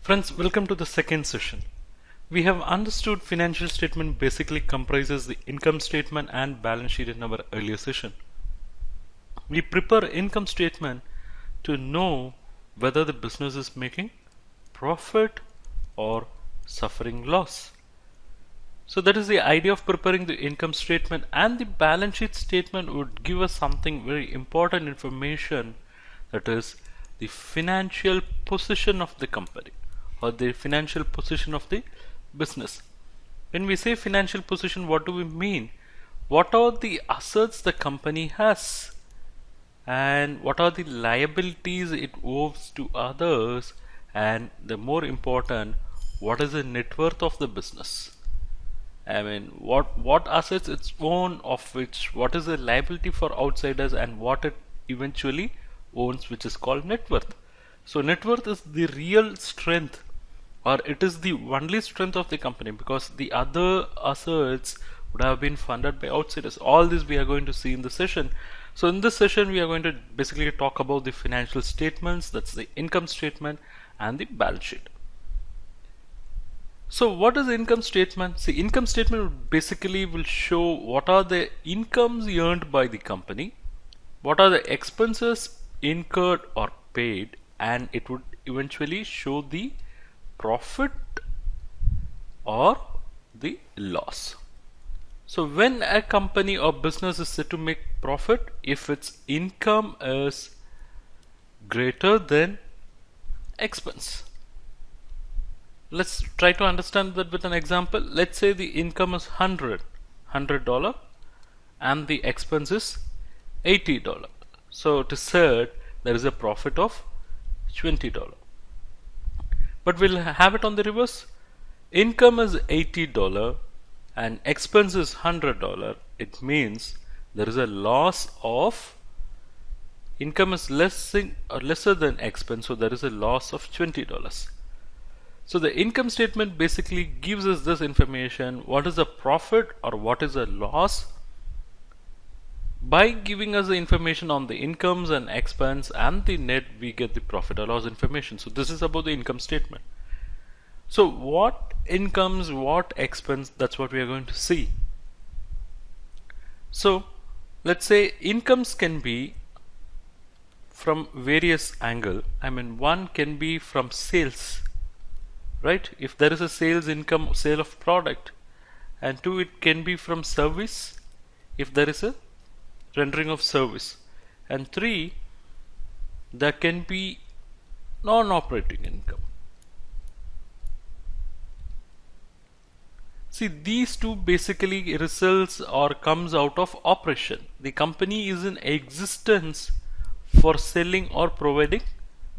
Friends, welcome to the second session. We have understood financial statement basically comprises the income statement and balance sheet in our earlier session. We prepare income statement to know whether the business is making profit or suffering loss. So that is the idea of preparing the income statement, and the balance sheet statement would give us something very important information, that is the financial position of the company or the financial position of the business. When we say financial position, what do we mean? What are the assets the company has, and what are the liabilities it owes to others, and the more important, what is the net worth of the business? I mean, what assets it's own, of which what is the liability for outsiders, and what it eventually owns, which is called net worth. So net worth is the real strength, or it is the only strength of the company, because the other assets would have been funded by outsiders. All this we are going to see in the session. So in this session we are going to basically talk about the financial statements, that's the income statement and the balance sheet. So what is the income statement? See, income statement basically will show what are the incomes earned by the company, what are the expenses incurred or paid, and it would eventually show the profit or the loss. So when a company or business is said to make profit, if its income is greater than expense. Let's try to understand that with an example. Let's say the income is $100 and the expense is $80. So it is said there is a profit of $20. But we'll have it on the reverse. Income is $80 and expense is $100. It means there is a loss of, income is lesser than expense, so there is a loss of $20. So the income statement basically gives us this information: what is the profit or what is the loss. By giving us the information on the incomes and expense and the net, we get the profit or loss information. So this is about the income statement. So what incomes, what expense, that's what we are going to see. So let's say incomes can be from various angle. I mean, one can be from sales, right? If there is a sales income, sale of product. And two, it can be from service, if there is a rendering of service. And three, there can be non-operating income. See, these two basically results or comes out of operation. The company is in existence for selling or providing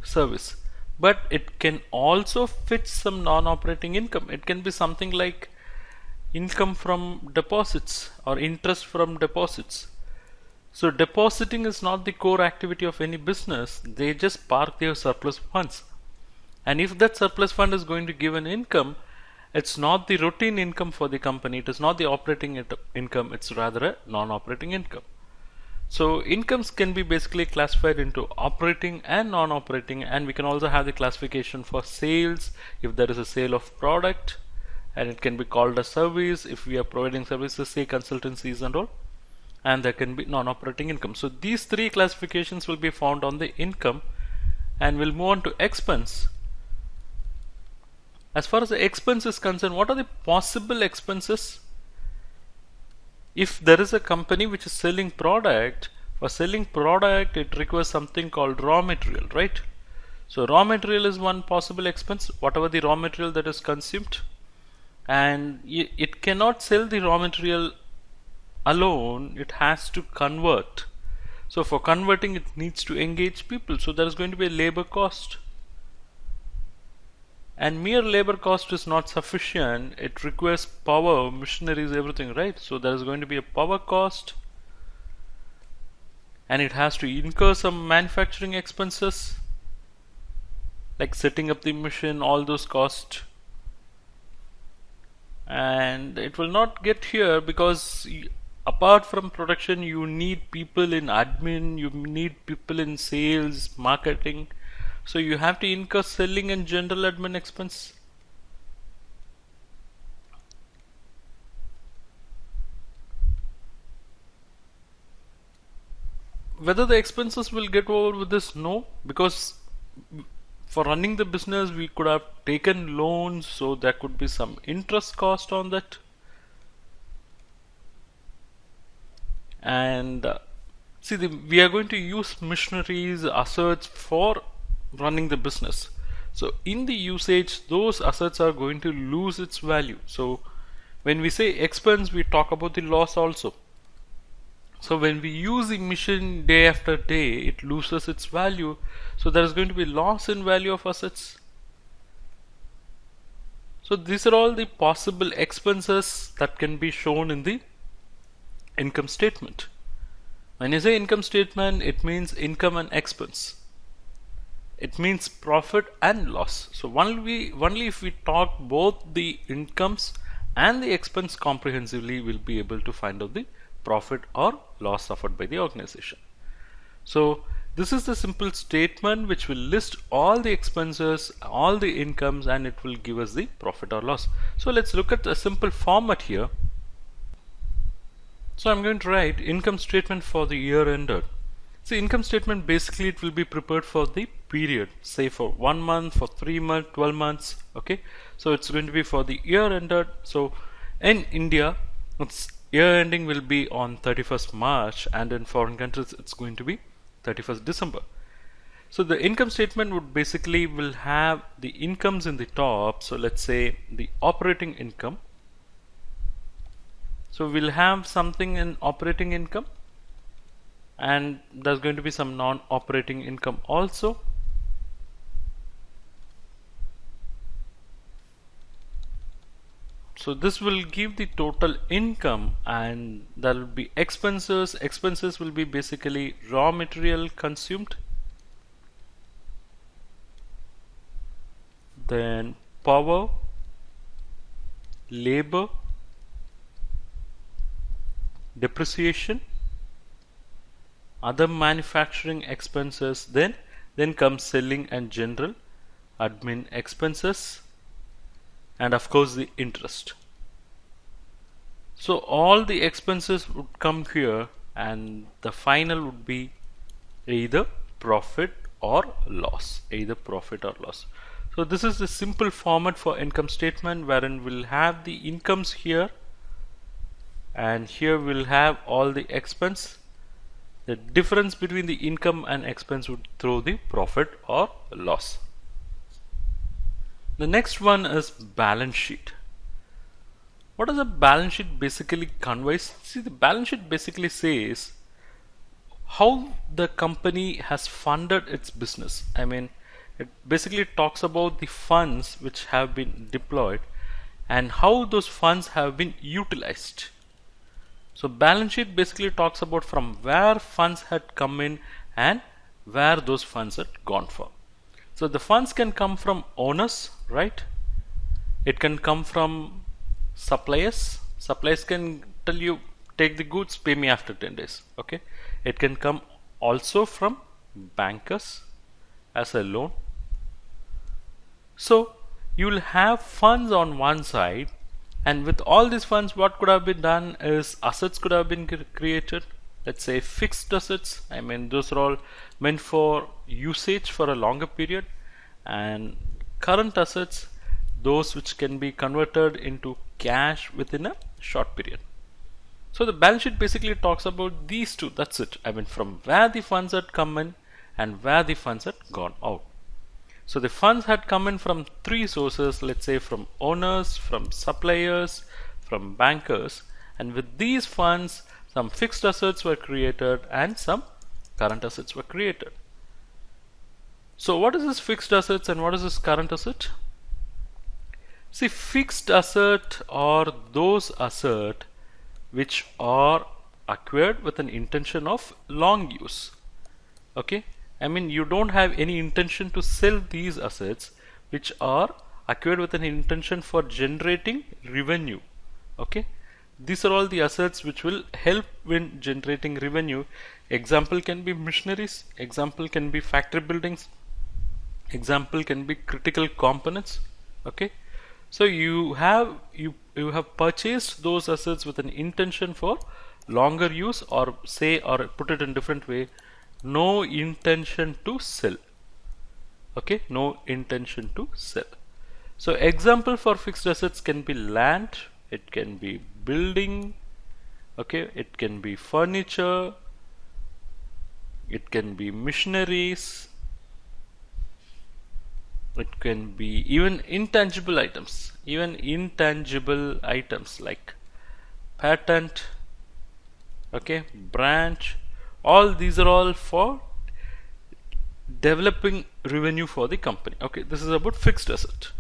service, but it can also fetch some non-operating income. It can be something like income from deposits or interest from deposits. So depositing is not the core activity of any business. They just park their surplus funds, and if that surplus fund is going to give an income, it's not the routine income for the company, it is not the operating income, it's rather a non-operating income. So incomes can be basically classified into operating and non-operating, and we can also have the classification for sales if there is a sale of product, and it can be called a service if we are providing services, say consultancies and all, and there can be non-operating income. So these three classifications will be found on the income, and we'll move on to expense. As far as the expense is concerned, what are the possible expenses? If there is a company which is selling product, for selling product it requires something called raw material, right? So raw material is one possible expense, whatever the raw material that is consumed, and it cannot sell the raw material alone, it has to convert. So for converting it needs to engage people, so there is going to be a labor cost. And mere labor cost is not sufficient, it requires power, machineries, everything, right? So there is going to be a power cost, and it has to incur some manufacturing expenses like setting up the machine, all those costs. And it will not get here because apart from production you need people in admin, you need people in sales, marketing. So you have to incur selling and general admin expense. Whether the expenses will get over with this, no, because for running the business we could have taken loans, so there could be some interest cost on that. And see, we are going to use machineries, assets for running the business. So in the usage, those assets are going to lose its value. So when we say expense, we talk about the loss also. So when we use the machine day after day, it loses its value. So there is going to be loss in value of assets. So these are all the possible expenses that can be shown in the income statement. When you say income statement, it means income and expense. It means profit and loss. So only if we talk both the incomes and the expense comprehensively, we'll be able to find out the profit or loss suffered by the organization. So this is the simple statement which will list all the expenses, all the incomes, and it will give us the profit or loss. So let's look at a simple format here. So I'm going to write income statement for the year ended. So income statement, basically it will be prepared for the period, say for 1 month, for 3 months, 12 months. Okay, so it's going to be for the year ended. So in India, its year ending will be on 31st March, and in foreign countries it's going to be 31st December. So the income statement would basically will have the incomes in the top. So let's say the operating income. So we'll have something in operating income, and there's going to be some non-operating income also. So this will give the total income, and there will be expenses. Expenses will be basically raw material consumed, then power, labor, depreciation, other manufacturing expenses, then comes selling and general admin expenses, and of course the interest. So all the expenses would come here, and the final would be either profit or loss, either profit or loss. So this is the simple format for income statement, wherein we'll have the incomes here, and here we'll have all the expense. The difference between the income and expense would throw the profit or loss. The next one is balance sheet. What does a balance sheet basically conveys? See, the balance sheet basically says how the company has funded its business. I mean, it basically talks about the funds which have been deployed and how those funds have been utilized. So balance sheet basically talks about from where funds had come in and where those funds had gone for. So the funds can come from owners, right? It can come from suppliers. Suppliers can tell you, take the goods, pay me after 10 days. Okay. It can come also from bankers as a loan. So you will have funds on one side, and with all these funds, what could have been done is assets could have been created. Let's say fixed assets. I mean, those are all meant for usage for a longer period, and current assets, those which can be converted into cash within a short period. So the balance sheet basically talks about these two. That's it. I mean, from where the funds had come in and where the funds had gone out. So the funds had come in from three sources, let's say from owners, from suppliers, from bankers, and with these funds some fixed assets were created and some current assets were created. So what is this fixed assets and what is this current asset? See, fixed asset are those assets which are acquired with an intention of long use. Okay, I mean, you don't have any intention to sell these assets, which are acquired with an intention for generating revenue. Okay, these are all the assets which will help in generating revenue. Example can be machineries, example can be factory buildings, Example can be critical components. Okay, so you have purchased those assets with an intention for longer use, or say, or put it in different way, no intention to sell. Okay, no intention to sell. So example for fixed assets can be land, it can be building, okay, it can be furniture, it can be machineries, it can be even intangible items, like patent, okay, branch. All these are all for developing revenue for the company. Okay, this is about fixed asset.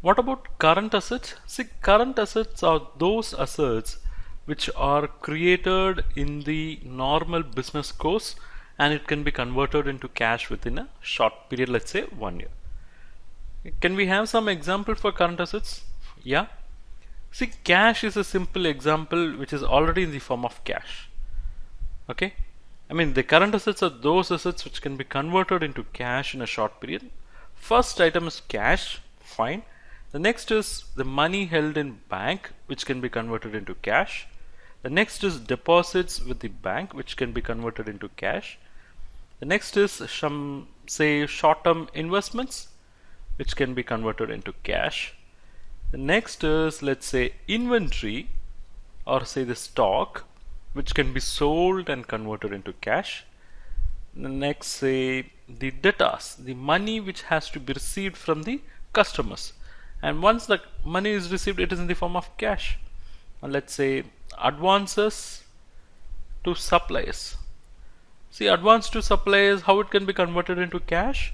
What about current assets? See, current assets are those assets which are created in the normal business course, and it can be converted into cash within a short period, let's say 1 year. Can we have some example for current assets? Yeah. See, cash is a simple example which is already in the form of cash. Okay. I mean, the current assets are those assets which can be converted into cash in a short period. First item is cash, fine. The next is the money held in bank, which can be converted into cash. The next is deposits with the bank, which can be converted into cash. The next is some, say, short-term investments, which can be converted into cash. The next is, let's say, inventory, or say the stock, which can be sold and converted into cash. The next, say, the debtors, the money which has to be received from the customers. And once the money is received, it is in the form of cash. And let's say advances to suppliers. See, advance to suppliers, how it can be converted into cash?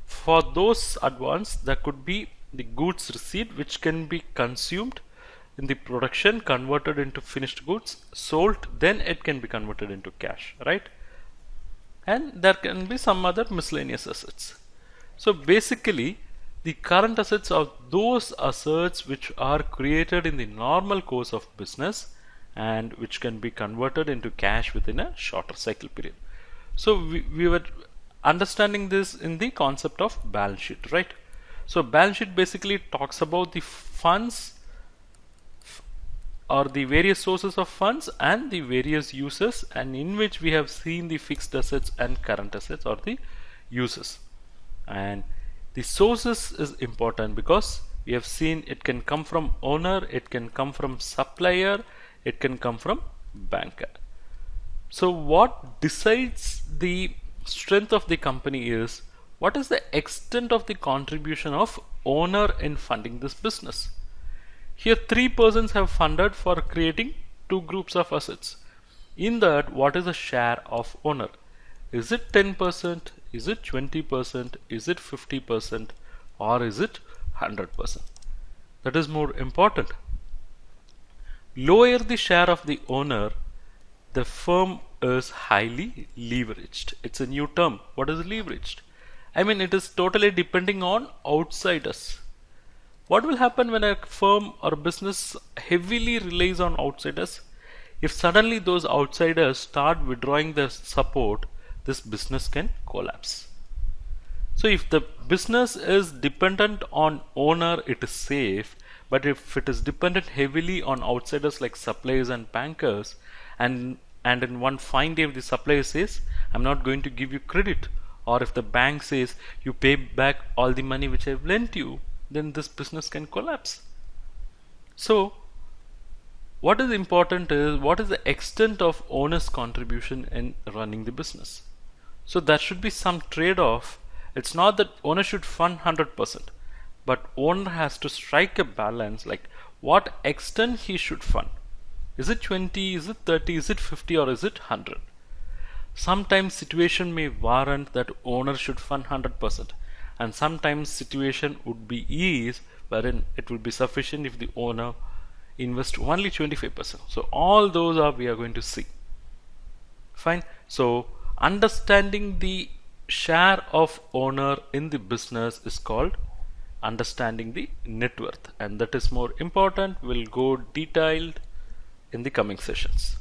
For those advance, there could be the goods received which can be consumed in the production, converted into finished goods, sold, then it can be converted into cash, right? And there can be some other miscellaneous assets. So basically, the current assets are those assets which are created in the normal course of business and which can be converted into cash within a shorter cycle period. So we were understanding this in the concept of balance sheet, right? So balance sheet basically talks about the funds or the various sources of funds and the various uses, and in which we have seen the fixed assets and current assets or the uses. And the sources is important because we have seen it can come from owner, it can come from supplier, it can come from banker. So what decides the strength of the company is what is the extent of the contribution of owner in funding this business. Here 3 persons have funded for creating 2 groups of assets. In that, what is the share of owner? Is it 10%? Is it 20%? Is it 50%? Or is it 100%? That is more important. Lower the share of the owner, the firm is highly leveraged. It's a new term. What is leveraged? I mean, it is totally depending on outsiders. What will happen when a firm or business heavily relies on outsiders? If suddenly those outsiders start withdrawing their support, this business can collapse. So if the business is dependent on owner, it is safe. But if it is dependent heavily on outsiders like suppliers and bankers, and in one fine day if the supplier says, I'm not going to give you credit, or if the bank says, you pay back all the money which I've lent you, then this business can collapse. So what is important is what is the extent of owner's contribution in running the business. So there should be some trade-off. It's not that owner should fund 100%, but owner has to strike a balance, like what extent he should fund. Is it 20, is it 30, is it 50, or is it 100? Sometimes situation may warrant that owner should fund 100%, and sometimes situation would be ease wherein it would be sufficient if the owner invests only 25%. So all those are we are going to see. Fine. So understanding the share of owner in the business is called understanding the net worth, and that is more important. We'll go detailed in the coming sessions.